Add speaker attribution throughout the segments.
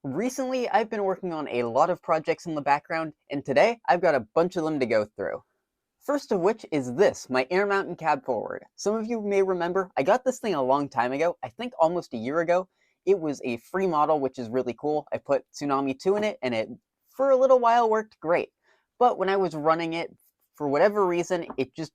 Speaker 1: Recently, I've been working on a lot of projects in the background, and today I've got a bunch of them to go through. First of which is this, my Air Mountain Cab Forward. Some of you may remember, I got this thing a long time ago, I think almost a year ago. It was a free model, which is really cool. I put Tsunami 2 in it, and it, for a little while, worked great. But when I was running it, for whatever reason, it just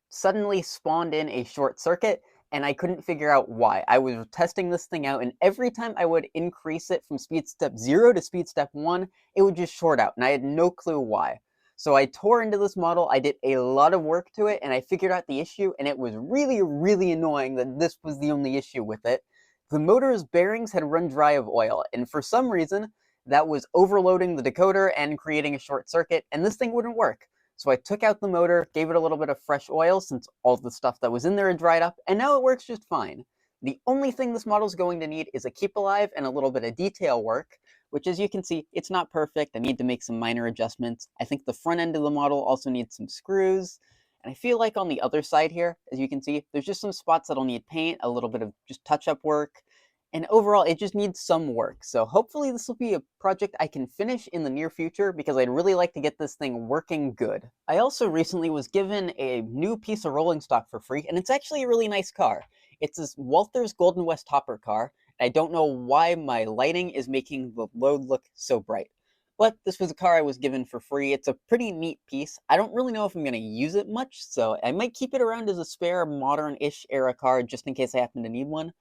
Speaker 1: suddenly spawned in a short circuit, and I couldn't figure out why. I was testing this thing out, and every time I would increase it from speed step 0 to speed step 1, it would just short out, and I had no clue why. So I tore into this model, I did a lot of work to it, and I figured out the issue, and it was really, really annoying that this was the only issue with it. The motor's bearings had run dry of oil, and for some reason, that was overloading the decoder and creating a short circuit, and this thing wouldn't work. So I took out the motor, gave it a little bit of fresh oil since all the stuff that was in there had dried up, and now it works just fine. The only thing this model is going to need is a keep alive and a little bit of detail work, which, as you can see, it's not perfect. I need to make some minor adjustments. I think the front end of the model also needs some screws, and I feel like on the other side here, as you can see, there's just some spots that'll need paint, a little bit of just touch-up work, and overall, it just needs some work. So hopefully this will be a project I can finish in the near future because I'd really like to get this thing working good. I also recently was given a new piece of rolling stock for free, and it's actually a really nice car. It's this Walther's Golden West Hopper car, and I don't know why my lighting is making the load look so bright. But this was a car I was given for free. It's a pretty neat piece. I don't really know if I'm going to use it much, so I might keep it around as a spare modern-ish era car just in case I happen to need one,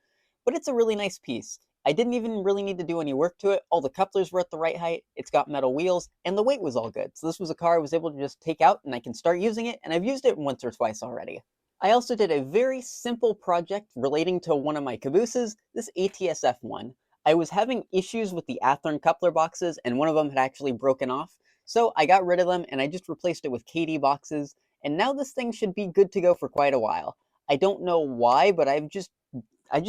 Speaker 1: but it's a really nice piece. I didn't even really need to do any work to it. All the couplers were at the right height, it's got metal wheels, and the weight was all good. So this was a car I was able to just take out and I can start using it, and I've used it once or twice already. I also did a very simple project relating to one of my cabooses, this ATSF one. I was having issues with the Athearn coupler boxes, and one of them had actually broken off. So I got rid of them and I just replaced it with KD boxes, and now this thing should be good to go for quite a while. I don't know why, but I just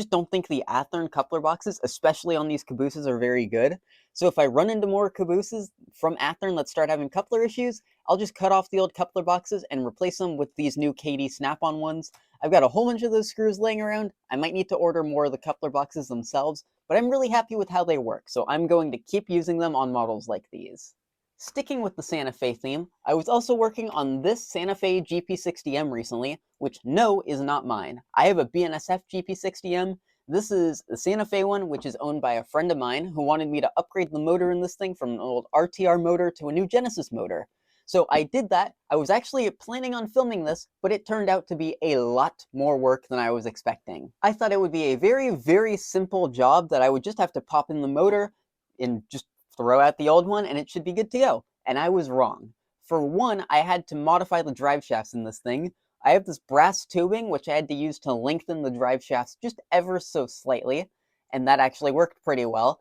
Speaker 1: don't think the Athearn coupler boxes, especially on these cabooses, are very good. So if I run into more cabooses from Athearn that start having coupler issues, I'll just cut off the old coupler boxes and replace them with these new KD snap-on ones. I've got a whole bunch of those screws laying around. I might need to order more of the coupler boxes themselves, but I'm really happy with how they work, so I'm going to keep using them on models like these. Sticking with the Santa Fe theme, I was also working on this Santa Fe GP60M recently, which no is not mine. I have a BNSF GP60M. This is the Santa Fe one, which is owned by a friend of mine who wanted me to upgrade the motor in this thing from an old RTR motor to a new Genesis motor. So I did that. I was actually planning on filming this, but it turned out to be a lot more work than I was expecting. I thought it would be a very, very simple job that I would just have to pop in the motor and just throw out the old one and it should be good to go. And I was wrong. For one, I had to modify the drive shafts in this thing. I have this brass tubing, which I had to use to lengthen the drive shafts just ever so slightly, and that actually worked pretty well.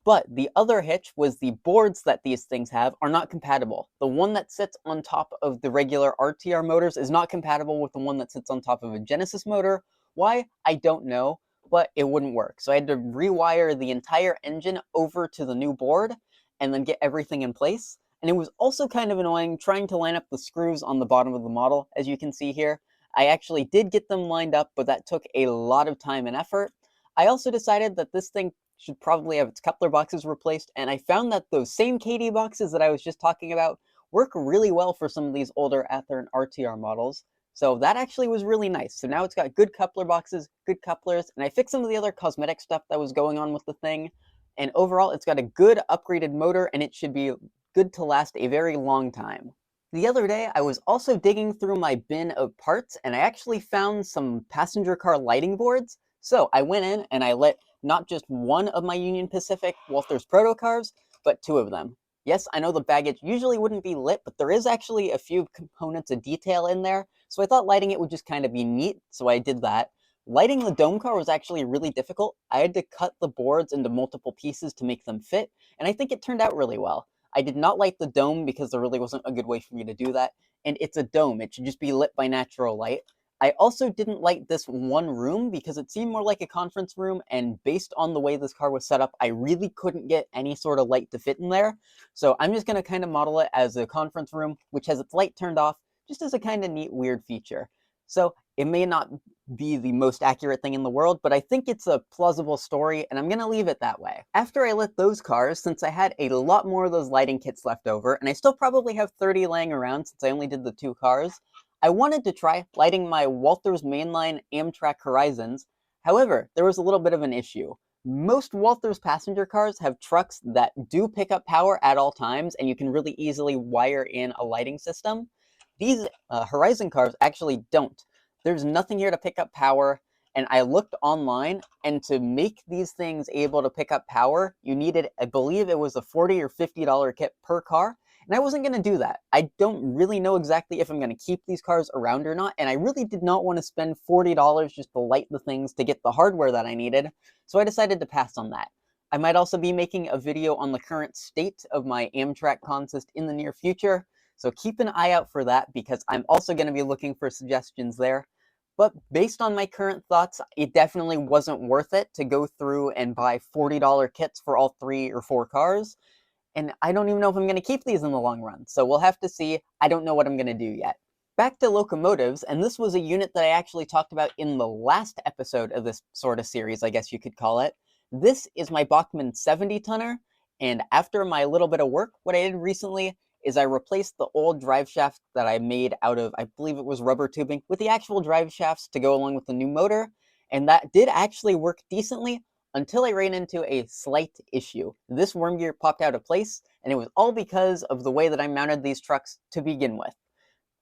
Speaker 1: But the other hitch was the boards that these things have are not compatible. The one that sits on top of the regular RTR motors is not compatible with the one that sits on top of a Genesis motor. Why? I don't know, but it wouldn't work. So I had to rewire the entire engine over to the new board and then get everything in place. And it was also kind of annoying trying to line up the screws on the bottom of the model, as you can see here. I actually did get them lined up, but that took a lot of time and effort. I also decided that this thing should probably have its coupler boxes replaced, and I found that those same KD boxes that I was just talking about work really well for some of these older Athearn RTR models. So that actually was really nice. So now it's got good coupler boxes, good couplers, and I fixed some of the other cosmetic stuff that was going on with the thing. And overall, it's got a good upgraded motor, and it should be good to last a very long time. The other day, I was also digging through my bin of parts, and I actually found some passenger car lighting boards. So I went in and I lit not just one of my Union Pacific Walther's Proto cars, but two of them. Yes, I know the baggage usually wouldn't be lit, but there is actually a few components of detail in there, so I thought lighting it would just kind of be neat, so I did that. Lighting the dome car was actually really difficult. I had to cut the boards into multiple pieces to make them fit, and I think it turned out really well. I did not light the dome because there really wasn't a good way for me to do that, and it's a dome. It should just be lit by natural light. I also didn't light this one room because it seemed more like a conference room, and based on the way this car was set up, I really couldn't get any sort of light to fit in there. So I'm just going to kind of model it as a conference room, which has its light turned off, just as a kind of neat, weird feature. So it may not be the most accurate thing in the world, but I think it's a plausible story, and I'm gonna leave it that way. After I lit those cars, since I had a lot more of those lighting kits left over, and I still probably have 30 laying around since I only did the 2 cars, I wanted to try lighting my Walthers mainline Amtrak Horizons. However, there was a little bit of an issue. Most Walthers passenger cars have trucks that do pick up power at all times, and you can really easily wire in a lighting system. These Horizon cars actually don't. There's nothing here to pick up power, and I looked online, and to make these things able to pick up power, you needed, I believe it was a $40 or $50 kit per car, and I wasn't going to do that. I don't really know exactly if I'm going to keep these cars around or not, and I really did not want to spend $40 just to light the things to get the hardware that I needed, so I decided to pass on that. I might also be making a video on the current state of my Amtrak consist in the near future, so keep an eye out for that because I'm also going to be looking for suggestions there. But based on my current thoughts, it definitely wasn't worth it to go through and buy $40 kits for all 3 or 4 cars. And I don't even know if I'm going to keep these in the long run. So we'll have to see. I don't know what I'm going to do yet. Back to locomotives, and this was a unit that I actually talked about in the last episode of this sort of series, I guess you could call it. This is my Bachmann 70 tonner, and after my little bit of work, what I did recently is I replaced the old drive shaft that I made out of, I believe it was rubber tubing, with the actual drive shafts to go along with the new motor, and that did actually work decently until I ran into a slight issue. This worm gear popped out of place, and it was all because of the way that I mounted these trucks to begin with.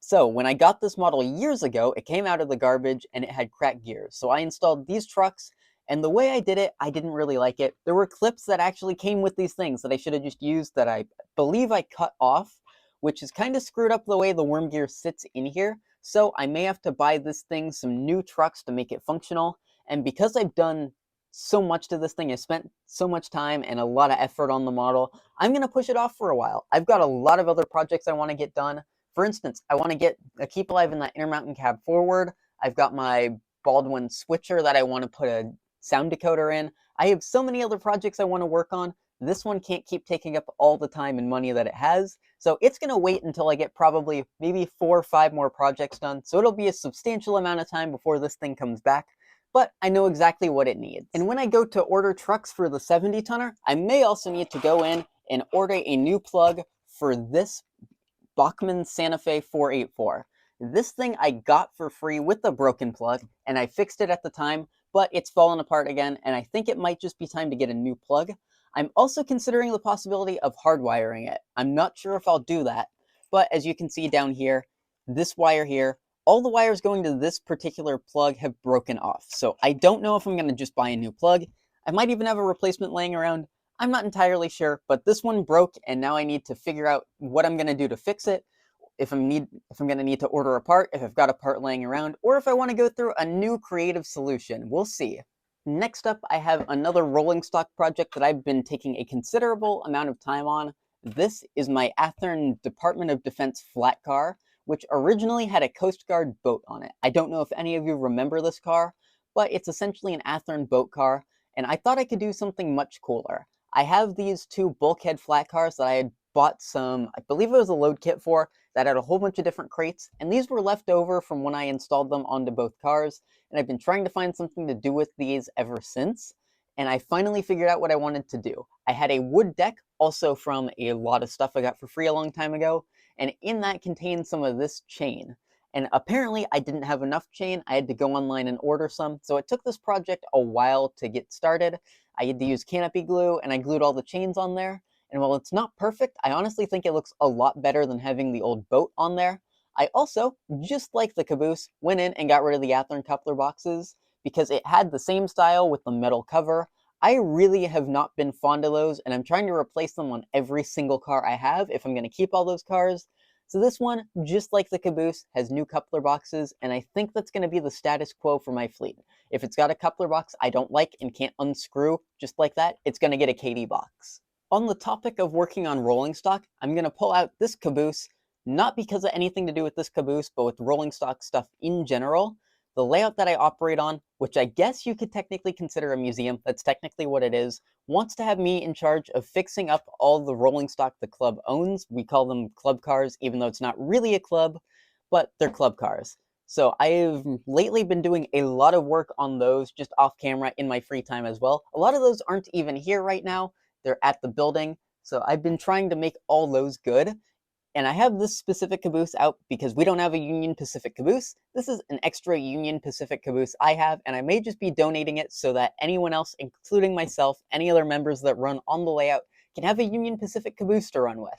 Speaker 1: So when I got this model years ago, it came out of the garbage and it had cracked gears. So I installed these trucks, and the way I did it, I didn't really like it. There were clips that actually came with these things that I should have just used that I believe I cut off, which is kind of screwed up the way the worm gear sits in here. So I may have to buy this thing some new trucks to make it functional. And because I've done so much to this thing, I spent so much time and a lot of effort on the model, I'm going to push it off for a while. I've got a lot of other projects I want to get done. For instance, I want to get a keep alive in that intermountain cab forward. I've got my Baldwin switcher that I want to put a sound decoder in. I have so many other projects I want to work on. This one can't keep taking up all the time and money that it has. So it's going to wait until I get probably maybe 4 or 5 more projects done. So it'll be a substantial amount of time before this thing comes back. But I know exactly what it needs. And when I go to order trucks for the 70 tonner, I may also need to go in and order a new plug for this Bachmann Santa Fe 484. This thing I got for free with a broken plug, and I fixed it at the time, but it's fallen apart again, and I think it might just be time to get a new plug. I'm also considering the possibility of hardwiring it. I'm not sure if I'll do that, but as you can see down here, this wire here, all the wires going to this particular plug have broken off. So I don't know if I'm going to just buy a new plug. I might even have a replacement laying around. I'm not entirely sure, but this one broke, and now I need to figure out what I'm going to do to fix it, if I'm going to need to order a part, if I've got a part laying around, or if I want to go through a new creative solution. We'll see. Next up, I have another rolling stock project that I've been taking a considerable amount of time on. This is my Athern Department of Defense flat car, which originally had a Coast Guard boat on it. I don't know if any of you remember this car, but it's essentially an Athern boat car, and I thought I could do something much cooler. I have these 2 bulkhead flat cars that I had bought some, I believe it was a load kit for, that had a whole bunch of different crates, and these were left over from when I installed them onto both cars, and I've been trying to find something to do with these ever since, and I finally figured out what I wanted to do. I had a wood deck, also from a lot of stuff I got for free a long time ago, and in that contained some of this chain. And apparently I didn't have enough chain, I had to go online and order some, so it took this project a while to get started. I had to use canopy glue, and I glued all the chains on there. And while it's not perfect, I honestly think it looks a lot better than having the old boat on there. I also, just like the caboose, went in and got rid of the Athearn coupler boxes because it had the same style with the metal cover. I really have not been fond of those, and I'm trying to replace them on every single car I have if I'm going to keep all those cars. So this one, just like the caboose, has new coupler boxes, and I think that's going to be the status quo for my fleet. If it's got a coupler box I don't like and can't unscrew just like that, it's going to get a KD box. On the topic of working on rolling stock, I'm going to pull out this caboose, not because of anything to do with this caboose, but with rolling stock stuff in general. The layout that I operate on, which I guess you could technically consider a museum, that's technically what it is, wants to have me in charge of fixing up all the rolling stock the club owns. We call them club cars, even though it's not really a club, but they're club cars. So I've lately been doing a lot of work on those just off camera in my free time as well. A lot of those aren't even here right now. They're at the building. So I've been trying to make all those good. And I have this specific caboose out because we don't have a Union Pacific caboose. This is an extra Union Pacific caboose I have, and I may just be donating it so that anyone else, including myself, any other members that run on the layout, can have a Union Pacific caboose to run with.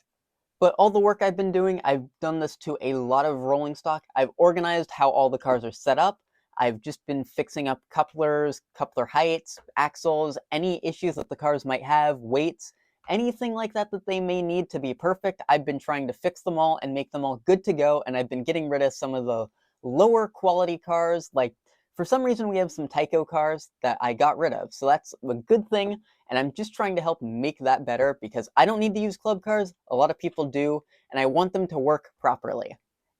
Speaker 1: But all the work I've been doing, I've done this to a lot of rolling stock. I've organized how all the cars are set up. I've just been fixing up couplers, coupler heights, axles, any issues that the cars might have, weights, anything like that that they may need to be perfect. I've been trying to fix them all and make them all good to go, and I've been getting rid of some of the lower quality cars. Like, for some reason, we have some Tyco cars that I got rid of, so that's a good thing, and I'm just trying to help make that better because I don't need to use club cars, a lot of people do, and I want them to work properly.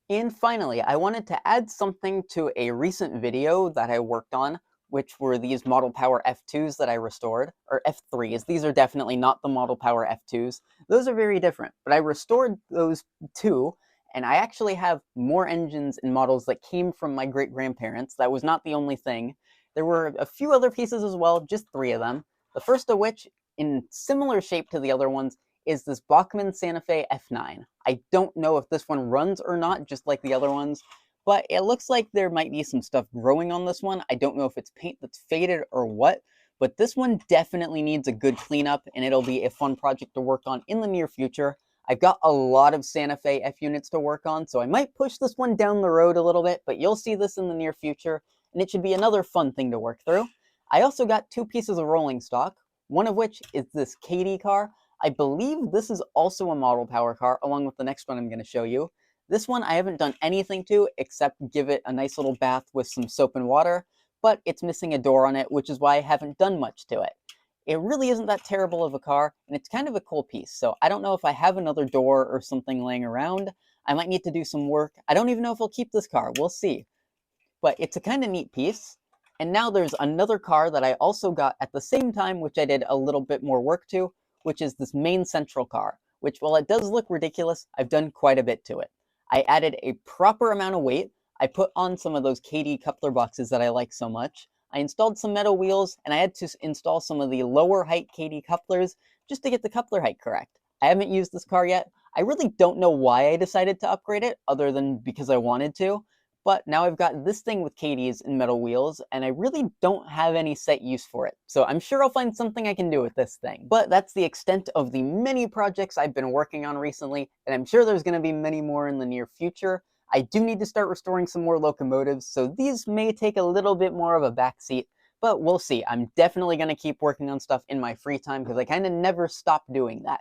Speaker 1: And finally, I wanted to add something to a recent video that I worked on, which were these Model Power F2s that I restored, or F3s. These are definitely not the Model Power F2s. Those are very different, but I restored those two, and I actually have more engines and models that came from my great-grandparents. That was not the only thing. There were a few other pieces as well, just 3 of them. The first of which, in similar shape to the other ones, is this Bachmann Santa Fe F9. I don't know if this one runs or not, just like the other ones, but it looks like there might be some stuff growing on this one. I don't know if it's paint that's faded or what, but this one definitely needs a good cleanup, and it'll be a fun project to work on in the near future. I've got a lot of Santa Fe F units to work on, so I might push this one down the road a little bit, but you'll see this in the near future, and it should be another fun thing to work through. I also got 2 pieces of rolling stock, one of which is this Katie car. I believe this is also a Model Power car, along with the next one I'm going to show you. This one I haven't done anything to except give it a nice little bath with some soap and water, but it's missing a door on it, which is why I haven't done much to it. It really isn't that terrible of a car, and it's kind of a cool piece, so I don't know if I have another door or something laying around. I might need to do some work. I don't even know if I'll keep this car. We'll see. But it's a kind of neat piece. And now there's another car that I also got at the same time, which I did a little bit more work to, which is this main central car, which, while it does look ridiculous, I've done quite a bit to it. I added a proper amount of weight. I put on some of those KD coupler boxes that I like so much. I installed some metal wheels, and I had to install some of the lower height KD couplers just to get the coupler height correct. I haven't used this car yet. I really don't know why I decided to upgrade it, other than because I wanted to. But now I've got this thing with KDs and metal wheels, and I really don't have any set use for it. So I'm sure I'll find something I can do with this thing. But that's the extent of the many projects I've been working on recently, and I'm sure there's going to be many more in the near future. I do need to start restoring some more locomotives, so these may take a little bit more of a backseat, but we'll see. I'm definitely going to keep working on stuff in my free time because I kind of never stop doing that.